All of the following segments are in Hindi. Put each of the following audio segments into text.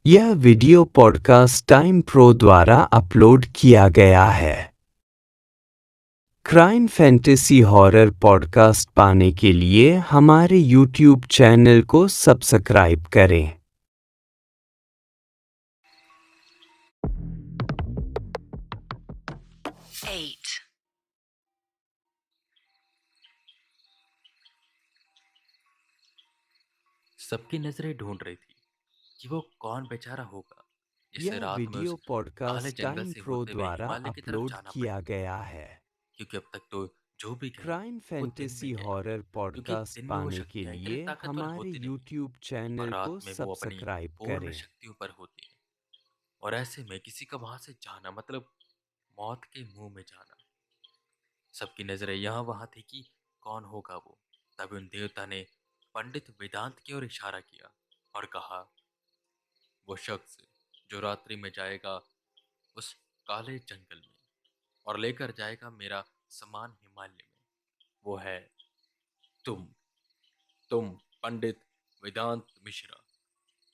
यह वीडियो पॉडकास्ट टाइम प्रो द्वारा अपलोड किया गया है। क्राइम फैंटेसी हॉरर पॉडकास्ट पाने के लिए हमारे यूट्यूब चैनल को सब्सक्राइब करें। Eight. सबकी नजरें ढूंढ रही थी कि वो कौन बेचारा होगा जिसे यह रात में उस वीडियो काले पॉडकास्ट जंगल टाइम से प्रो होते हुए द्वारा हिमालय की तरफ अपलोड जाना किया पड़ेगा। गया है। क्योंकि अब तक तो जो भी गया क्राइम वो दिन में फैंटेसी गया, हॉरर क्योंकि पॉडकास्ट दिन में वो पाने के शक्तियां इतनी लिए ताकतवर हमारे होती नहीं यूट्यूब और चैनल रात को में वो अपनी सब्सक्राइब पूर्ण करें। शक्तियों पर होती है। और ऐसे में किसी का वहां से जाना मतलब मौत के मुंह में जाना। सबकी नजरें यहाँ वहां थी कि कौन होगा वो। तभी उन देवता ने पंडित वेदांत की ओर इशारा किया और कहा, वो शख्स जो रात्रि में जाएगा उस काले जंगल में और लेकर जाएगा मेरा सामान हिमालय में, वो है तुम तुम पंडित वेदांत मिश्रा।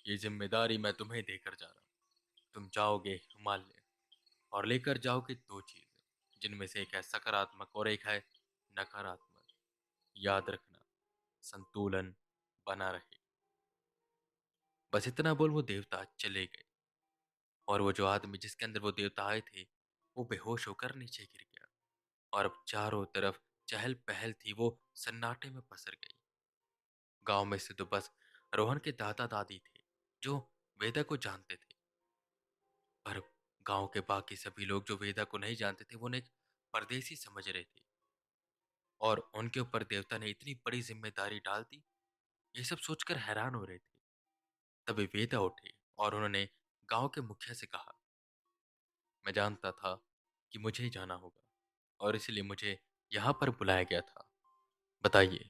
ये जिम्मेदारी मैं तुम्हें देकर जा रहा हूँ। तुम जाओगे हिमालय और लेकर जाओगे दो चीजें, जिनमें से एक है सकारात्मक और एक है नकारात्मक। याद रखना, संतुलन बना रहे। बस इतना बोल वो देवता चले गए और वो जो आदमी जिसके अंदर वो देवता आए थे वो बेहोश होकर नीचे गिर गया। और अब चारों तरफ चहल पहल थी, वो सन्नाटे में पसर गई। गांव में से तो बस रोहन के दादा दादी थे जो वेदा को जानते थे, पर गांव के बाकी सभी लोग जो वेदा को नहीं जानते थे वो उन्हें एक परदेसी समझ रहे थे और उनके ऊपर देवता ने इतनी बड़ी जिम्मेदारी डाल दी। ये सब सोचकर हैरान हो रहे थे। तभी वेदा उठे और उन्होंने गांव के मुखिया से कहा, मैं जानता था कि मुझे ही जाना होगा और इसलिए मुझे यहाँ पर बुलाया गया था। बताइए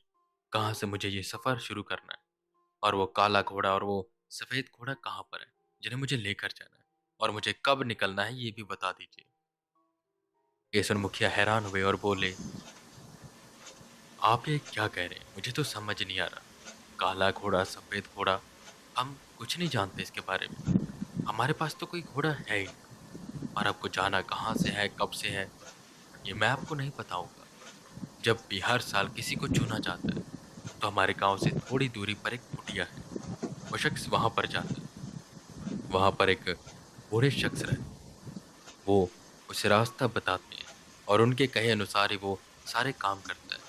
कहाँ से मुझे ये सफर शुरू करना है, और वो काला घोड़ा और वो सफेद घोड़ा कहाँ पर है जिन्हें मुझे लेकर जाना है, और मुझे कब निकलना है ये भी बता दीजिए। ये सुन मुखिया हैरान हुए और बोले, आप ये क्या कह रहे हैं, मुझे तो समझ नहीं आ रहा। काला घोड़ा सफेद घोड़ा, हम कुछ नहीं जानते इसके बारे में। हमारे पास तो कोई घोड़ा है ही नहीं, और आपको जाना कहाँ से है कब से है ये मैं आपको नहीं बताऊंगा। जब भी हर साल किसी को चुना जाता है तो हमारे गांव से थोड़ी दूरी पर एक कुटिया है। वो शख्स वहां पर जाता है। वहां पर एक बूढ़े शख्स रहते हैं। वो उसे रास्ता बताते हैं और उनके कहे अनुसार ही वो सारे काम करता है।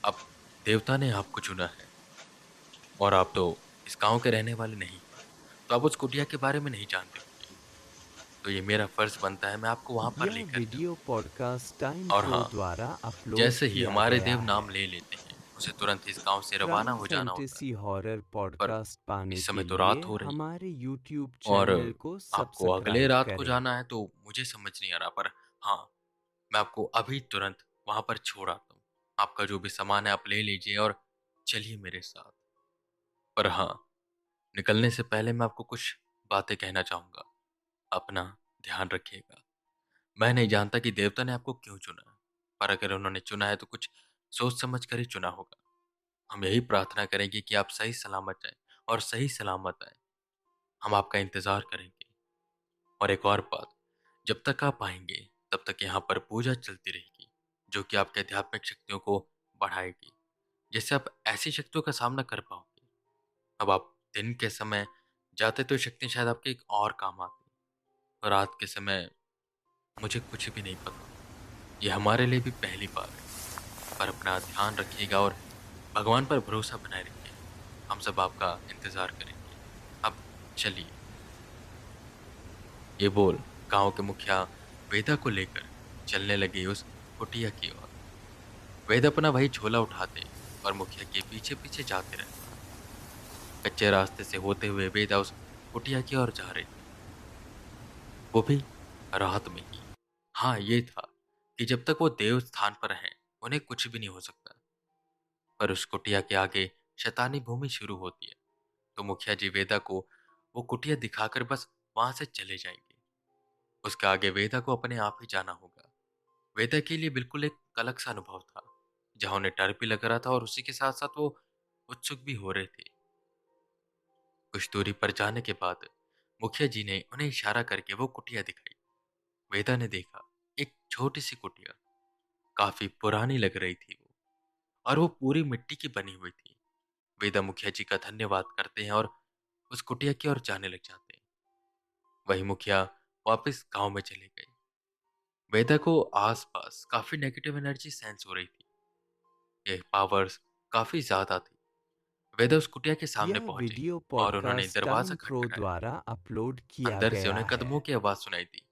अब देवता ने आपको चुना है और आप तो इस गांव के रहने वाले नहीं, तो आप उस कुटिया के बारे में नहीं जानते होंगे। तो ये मेरा फर्ज बनता है मैं आपको वहां पर यह लेकर जाऊं। वीडियो पॉडकास्ट टाइम और प्रो हाँ, द्वारा अपलोड जैसे ही किया हमारे गया देव है। नाम ले लेते हैं उसे तुरंत इस गांव से रवाना क्राइम हो जाना होता है। फैंटेसी हॉरर पर पॉडकास्ट पाने इस के समय तो लिए रात हो रही है हमारे यूट्यूब और चैनल को आपको अगले सब्सक्राइब रात को करें। जाना है, तो मुझे समझ नहीं आ रहा। पर हाँ, मैं आपको अभी तुरंत वहां पर छोड़ आता हूँ। आपका जो भी सामान है आप ले लीजिए और चलिए मेरे साथ। पर हाँ, निकलने से पहले मैं आपको कुछ बातें कहना चाहूंगा। अपना ध्यान रखिएगा। मैं नहीं जानता कि देवता ने आपको क्यों चुना, पर अगर उन्होंने चुना है तो कुछ सोच समझ कर ही चुना होगा। हम यही प्रार्थना करेंगे कि आप सही सलामत जाएं और सही सलामत आए। हम आपका इंतजार करेंगे। और एक और बात, जब तक आप आएंगे तब तक यहाँ पर पूजा चलती रहेगी, जो कि आपके आध्यात्मिक शक्तियों को बढ़ाएगी, जिससे आप ऐसी शक्तियों का सामना कर पाओगे। अब आप दिन के समय जाते तो शक्ति शायद आपके एक और काम आती, और रात के समय मुझे कुछ भी नहीं पता। ये हमारे लिए भी पहली बार है। पर अपना ध्यान रखिएगा और भगवान पर भरोसा बनाए रखिए। हम सब आपका इंतजार करेंगे। अब चलिए। ये बोल गांव के मुखिया वेदा को लेकर चलने लगे उस कुटिया की ओर। वेद अपना वही झोला उठाते और मुखिया के पीछे पीछे जाते रहते। कच्चे रास्ते से होते हुए वेदा उस कुटिया की ओर जा रहे थे, वो भी रात में ही। हाँ, ये था कि जब तक वो देव स्थान पर हैं उन्हें कुछ भी नहीं हो सकता, पर उस कुटिया के आगे शैतानी भूमि शुरू होती है। तो मुखिया जी वेदा को वो कुटिया दिखाकर बस वहां से चले जाएंगे। उसके आगे वेदा को अपने आप ही जाना होगा। वेदा के लिए बिल्कुल एक अलग सा अनुभव था, जहां उन्हें डर भी लग रहा था और उसी के साथ साथ वो उत्सुक भी हो रहे थे। कुछ दूरी पर जाने के बाद मुखिया जी ने उन्हें इशारा करके वो कुटिया दिखाई। वेदा ने देखा, एक छोटी सी कुटिया, काफी पुरानी लग रही थी वो, और वो पूरी मिट्टी की बनी हुई थी। वेदा मुखिया जी का धन्यवाद करते हैं और उस कुटिया की ओर जाने लग जाते हैं। वही मुखिया वापस गांव में चले गए। वेदा को आसपास काफी नेगेटिव एनर्जी सेंस हो रही थी। ये पावर्स काफी ज्यादा थी। वेदा उस कुटिया के सामने यह पहुंचे वीडियो और उन्होंने पॉडकास्ट दरवाजा टाइम प्रो खटखटाया। द्वारा अपलोड किया अंदर से गया उन्हें है। कदमों की आवाज सुनाई दी।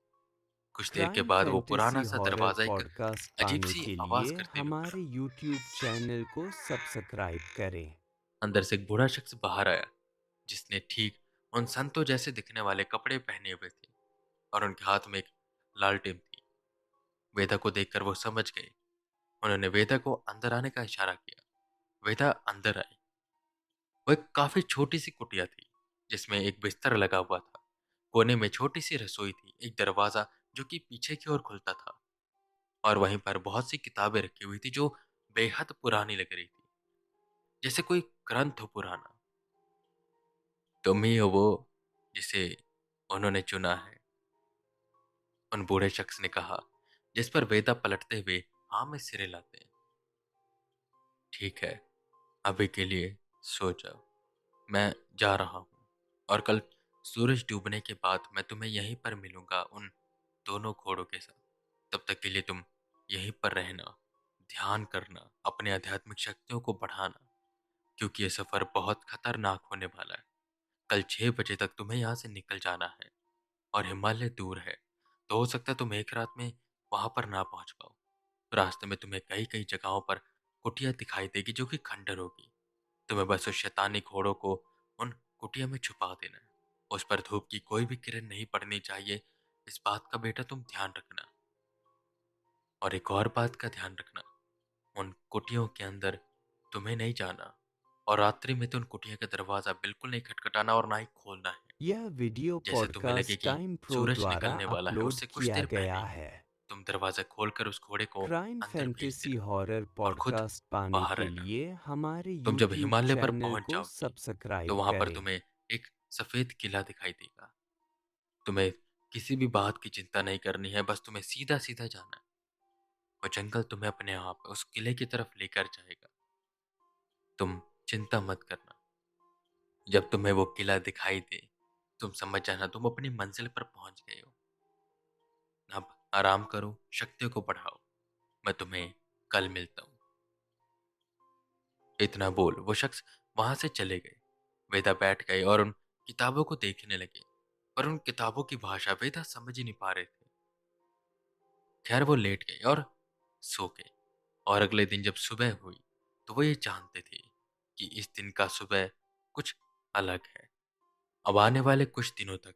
कुछ देर के क्राइम बाद वो फैंटेसी पुराना सा हॉरर दरवाजा एक पॉडकास्ट अजीब पाने सी के आवाज लिए करते हुए खुला। हमारे यूट्यूब चैनल को सब्सक्राइब करें। अंदर से एक बूढ़ा शख्स बाहर आया, जिसने ठीक उन संतों जैसे दिखने वाले कपड़े पहने हुए थे और उनके हाथ में एक लालटेन थी। वेदा को देखकर वो समझ गए। उन्होंने वेदा को अंदर आने का इशारा किया। वेदा अंदर आई। वो एक काफी छोटी सी कुटिया थी, जिसमें एक बिस्तर लगा हुआ था। कोने में छोटी सी रसोई थी, एक दरवाजा जो कि पीछे की ओर खुलता था, और वहीं पर बहुत सी किताबें रखी हुई थी जो बेहद पुरानी लग रही थी, जैसे कोई ग्रंथ हो पुराना। तुम ही हो वो जिसे उन्होंने चुना है, उन बूढ़े शख्स ने कहा, जिस पर वेदा पलटते हुए हाँ में सिर हिलाते हैं। ठीक है, अभी के लिए सो जाओ, मैं जा रहा हूँ, और कल सूरज डूबने के बाद मैं तुम्हें यहीं पर मिलूंगा उन दोनों घोड़ों के साथ। तब तक के लिए तुम यहीं पर रहना, ध्यान करना, अपने आध्यात्मिक शक्तियों को बढ़ाना, क्योंकि ये सफर बहुत खतरनाक होने वाला है। कल 6 बजे तक तुम्हें यहाँ से निकल जाना है, और हिमालय दूर है, तो हो सकता है तुम एक रात में वहां पर ना पहुंच पाओ। रास्ते में तुम्हें कई कई जगहों पर कुटिया दिखाई देगी जो कि खंडर होगी। तुम्हें बस उस शैतानी घोड़ों को उन कुटिया में छुपा देना है। उस पर धूप की कोई भी किरण नहीं पड़नी चाहिए, इस बात का बेटा तुम ध्यान रखना। और एक और बात का ध्यान रखना, उन कुटियों के अंदर तुम्हें नहीं जाना, और रात्रि में तो उन कुटिया का दरवाजा बिल्कुल नहीं खटखटाना और ना ही खोलना है। यह वीडियो जैसे तुम्हें लगे पॉडकास्ट कि टाइम प्रो सूरज द्वारा निकलने वाला है, अपलोड उससे कुछ किया देर पहले गया ही है। तुम दरवाजा खोलकर उस घोड़े को क्राइम अंदर भेज फैंटेसी देना हॉरर और खुद पॉडकास्ट पाने बाहर के रहना। लिए हमारे तुम जब यूट्यूब हिमालय पर चैनल पहुंच को जाओगे, तो सब्सक्राइब वहां पर करें। तुम्हें एक सफेद किला दिखाई देगा। तुम्हें किसी भी बात की चिंता नहीं करनी है, बस तुम्हें सीधा सीधा जाना है। और जंगल तुम्हें अपने आप उस किले की तरफ लेकर जाएगा। तुम चिंता मत करना। जब तुम्हें वो किला दिखाई दे, तुम समझ जाना तुम अपनी मंजिल पर पहुंच गए हो। अब आराम करो, शक्तियों को बढ़ाओ। मैं तुम्हें कल मिलता हूँ। इतना बोल वो शख्स वहां से चले गए। वेदा बैठ गए और उन किताबों को देखने लगे, पर उन किताबों की भाषा वेदा समझ ही नहीं पा रहे थे। खैर वो लेट गए और सो गए। और अगले दिन जब सुबह हुई, तो वो ये जानते थे कि इस दिन का सुबह कुछ अलग है। अब आने वाले कुछ दिनों तक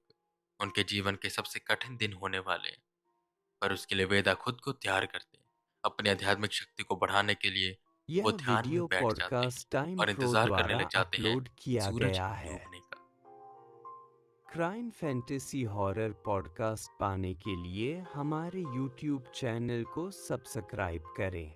उनके जीवन के सबसे कठिन दिन होने वाले हैं, पर उसके लिए वेदा खुद को तैयार करते हैं। अपनी आध्यात्मिक शक्ति को बढ़ाने के लिए यह वो ध्यान में वीडियो बैठ जाते हैं पॉडकास्ट टाइम और प्रो इंतजार करने द्वारा लग जाते हैं अपलोड किया सूरज गया है। डूबने का। क्राइम फैंटेसी हॉरर पॉडकास्ट पाने के लिए हमारे यूट्यूब चैनल को सब्सक्राइब करें।